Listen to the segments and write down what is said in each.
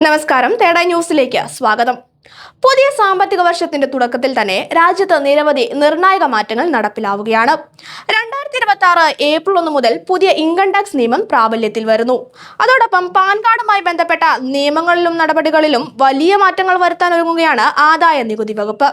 നമസ്കാരം, തേട ന്യൂസിലേക്ക് സ്വാഗതം. പുതിയ സാമ്പത്തിക വർഷത്തിന്റെ തുടക്കത്തിൽ തന്നെ രാജ്യത്ത് നിരവധി നിർണായക മാറ്റങ്ങൾ നടപ്പിലാവുകയാണ്. 2026 ഏപ്രിൽ 1 മുതൽ പുതിയ ഇൻകം ടാക്സ് നിയമം പ്രാബല്യത്തിൽ വരുന്നു. അതോടൊപ്പം പാൻ കാർഡുമായി ബന്ധപ്പെട്ട നിയമങ്ങളിലും നടപടികളിലും വലിയ മാറ്റങ്ങൾ വരുത്താൻ ഒരുങ്ങുകയാണ് ആദായ നികുതി വകുപ്പ്.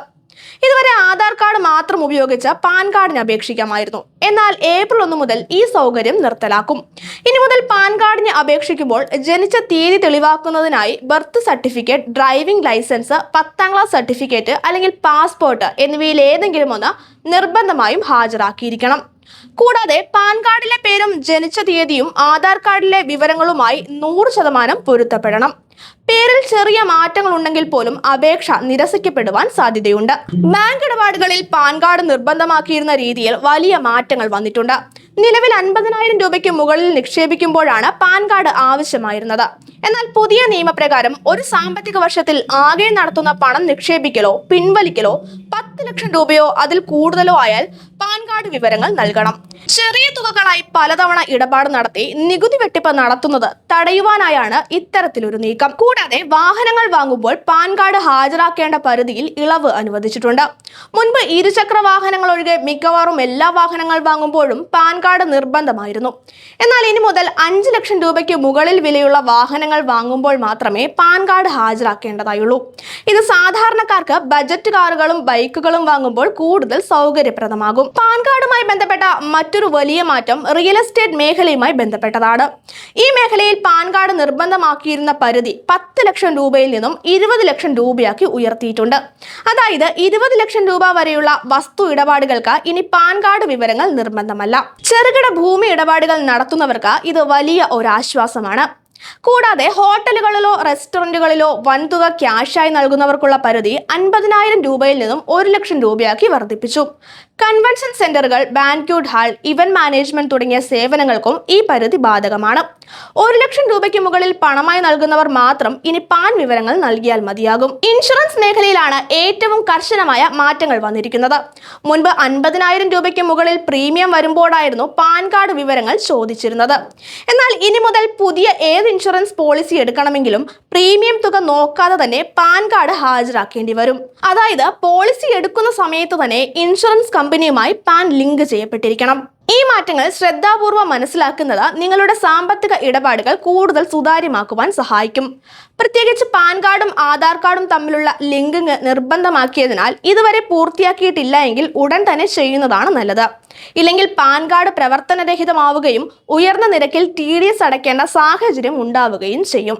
ഇതുവരെ ആധാർ കാർഡ് മാത്രം ഉപയോഗിച്ച് പാൻ കാർഡിന് അപേക്ഷിക്കാമായിരുന്നു. എന്നാൽ ഏപ്രിൽ 1 മുതൽ ഈ സൗകര്യം നിർത്തലാക്കും. ഇനി മുതൽ പാൻ കാർഡിന് അപേക്ഷിക്കുമ്പോൾ ജനിച്ച തീയതി തെളിവാക്കുന്നതിനായി ബർത്ത് സർട്ടിഫിക്കറ്റ്, ഡ്രൈവിംഗ് ലൈസൻസ്, 10ാം ക്ലാസ് സർട്ടിഫിക്കറ്റ് അല്ലെങ്കിൽ പാസ്പോർട്ട് എന്നിവയിൽ ഏതെങ്കിലും ഒന്ന് നിർബന്ധമായും ഹാജരാക്കിയിരിക്കണം. കൂടാതെ പാൻ കാർഡിലെ പേരും ജനിച്ച തീയതിയും ആധാർ കാർഡിലെ വിവരങ്ങളുമായി 100% പൊരുത്തപ്പെടണം. പേരിൽ ചെറിയ മാറ്റങ്ങൾ ഉണ്ടെങ്കിൽ പോലും അപേക്ഷ നിരസിക്കപ്പെടുവാൻ സാധ്യതയുണ്ട്. ബാങ്ക് ഇടപാടുകളിൽ പാൻ കാർഡ് നിർബന്ധമാക്കിയിരുന്ന രീതിയിൽ വലിയ മാറ്റങ്ങൾ വന്നിട്ടുണ്ട്. നിലവിൽ 50,000 രൂപയ്ക്ക് മുകളിൽ നിക്ഷേപിക്കുമ്പോഴാണ് പാൻ കാർഡ് ആവശ്യമായിരുന്നത്. എന്നാൽ പുതിയ നിയമപ്രകാരം ഒരു സാമ്പത്തിക വർഷത്തിൽ ആകെ നടത്തുന്ന പണം നിക്ഷേപിക്കലോ പിൻവലിക്കലോ 10 ലക്ഷം രൂപയോ അതിൽ കൂടുതലോ ആയാൽ പാൻ കാർഡ് വിവരങ്ങൾ നൽകണം. ചെറിയ തുകകളായി പലതവണ ഇടപാട് നടത്തി നികുതി വെട്ടിപ്പ് നടത്തുന്നത് തടയുവാനായാണ് ഇത്തരത്തിലൊരു നീക്കം. കൂടാതെ വാഹനങ്ങൾ വാങ്ങുമ്പോൾ പാൻ കാർഡ് ഹാജരാക്കേണ്ട പരിധിയിൽ ഇളവ് അനുവദിച്ചിട്ടുണ്ട്. മുൻപ് ഇരുചക്ര വാഹനങ്ങൾ ഒഴികെ മിക്കവാറും എല്ലാ വാഹനങ്ങൾ വാങ്ങുമ്പോഴും പാൻ കാർഡ് നിർബന്ധമായിരുന്നു. എന്നാൽ ഇനി മുതൽ 5 ലക്ഷം രൂപയ്ക്ക് മുകളിൽ വിലയുള്ള വാഹനങ്ങൾ വാങ്ങുമ്പോൾ മാത്രമേ പാൻ കാർഡ് ഹാജരാക്കേണ്ടതായുള്ളൂ. ഇത് സാധാരണക്കാർക്ക് ബജറ്റ് കാറുകളും ബൈക്കുകളും വാങ്ങുമ്പോൾ കൂടുതൽ സൗകര്യപ്രദമാകും. പാൻ കാർഡുമായി ബന്ധപ്പെട്ട മറ്റൊരു വലിയ മാറ്റം റിയൽ എസ്റ്റേറ്റ് മേഖലയുമായി ബന്ധപ്പെട്ടതാണ്. ഈ മേഖലയിൽ പാൻ കാർഡ് നിർബന്ധമാക്കിയിരുന്ന പരിധി 10 ലക്ഷം രൂപയിൽ നിന്നും 20 ലക്ഷം രൂപയാക്കി ഉയർത്തിയിട്ടുണ്ട്. അതായത് 20 ലക്ഷം രൂപ വരെയുള്ള വസ്തു ഇടപാടുകൾക്ക് ഇനി പാൻ കാർഡ് വിവരങ്ങൾ നിർബന്ധമല്ല. ചെറുകിട ഭൂമി ഇടപാടുകൾ നടത്തുന്നവർക്ക് ഇത് വലിയ ഒരു ആശ്വാസമാണ്. കൂടാതെ ഹോട്ടലുകളിലോ റെസ്റ്റോറന്റുകളിലോ വൻതുക ക്യാഷായി നൽകുന്നവർക്കുള്ള പരിധി 50,000 രൂപയിൽ നിന്നും 1 ലക്ഷം രൂപയാക്കി വർദ്ധിപ്പിച്ചു. കൺവെൻഷൻ സെന്ററുകൾ, ബാൻക്വറ്റ് ഹാൾ, ഇവന്റ് മാനേജ്മെന്റ് തുടങ്ങിയ സേവനങ്ങൾക്കും ഈ പരിധി ബാധകമാണ്. 1 ലക്ഷം രൂപയ്ക്ക് മുകളിൽ പണമായി നൽകുന്നവർ മാത്രം ഇനി പാൻ വിവരങ്ങൾ നൽകിയാൽ മതിയാകും. ഇൻഷുറൻസ് മേഖലയിലാണ് ഏറ്റവും കർശനമായ മാറ്റങ്ങൾ വന്നിരിക്കുന്നത്. മുൻപ് 50,000 രൂപയ്ക്ക് മുകളിൽ പ്രീമിയം വരുമ്പോഴായിരുന്നു പാൻ കാർഡ് വിവരങ്ങൾ ചോദിച്ചിരുന്നത്. എന്നാൽ ഇനി മുതൽ പുതിയ ഏത് ഇൻഷുറൻസ് പോളിസി എടുക്കണമെങ്കിലും പ്രീമിയം തുക നോക്കാതെ തന്നെ പാൻ കാർഡ് ഹാജരാക്കേണ്ടി വരും. അതായത് പോളിസി എടുക്കുന്ന സമയത്ത് തന്നെ ഇൻഷുറൻസ് കമ്പനിയുമായി പാൻ ലിങ്ക് ചെയ്യപ്പെട്ടിരിക്കണം. ഈ മാറ്റങ്ങൾ ശ്രദ്ധാപൂർവം മനസ്സിലാക്കുന്നത് നിങ്ങളുടെ സാമ്പത്തിക ഇടപാടുകൾ കൂടുതൽ സുതാര്യമാക്കുവാൻ സഹായിക്കും. പ്രത്യേകിച്ച് പാൻ കാർഡും ആധാർ കാർഡും തമ്മിലുള്ള ലിങ്കിങ് നിർബന്ധമാക്കിയതിനാൽ ഇതുവരെ പൂർത്തിയാക്കിയിട്ടില്ല എങ്കിൽ ഉടൻ തന്നെ ചെയ്യുന്നതാണ് നല്ലത്. ഇല്ലെങ്കിൽ പാൻ കാർഡ് പ്രവർത്തനരഹിതമാവുകയും ഉയർന്ന നിരക്കിൽ TDS അടയ്ക്കേണ്ട സാഹചര്യം ഉണ്ടാവുകയും ചെയ്യും.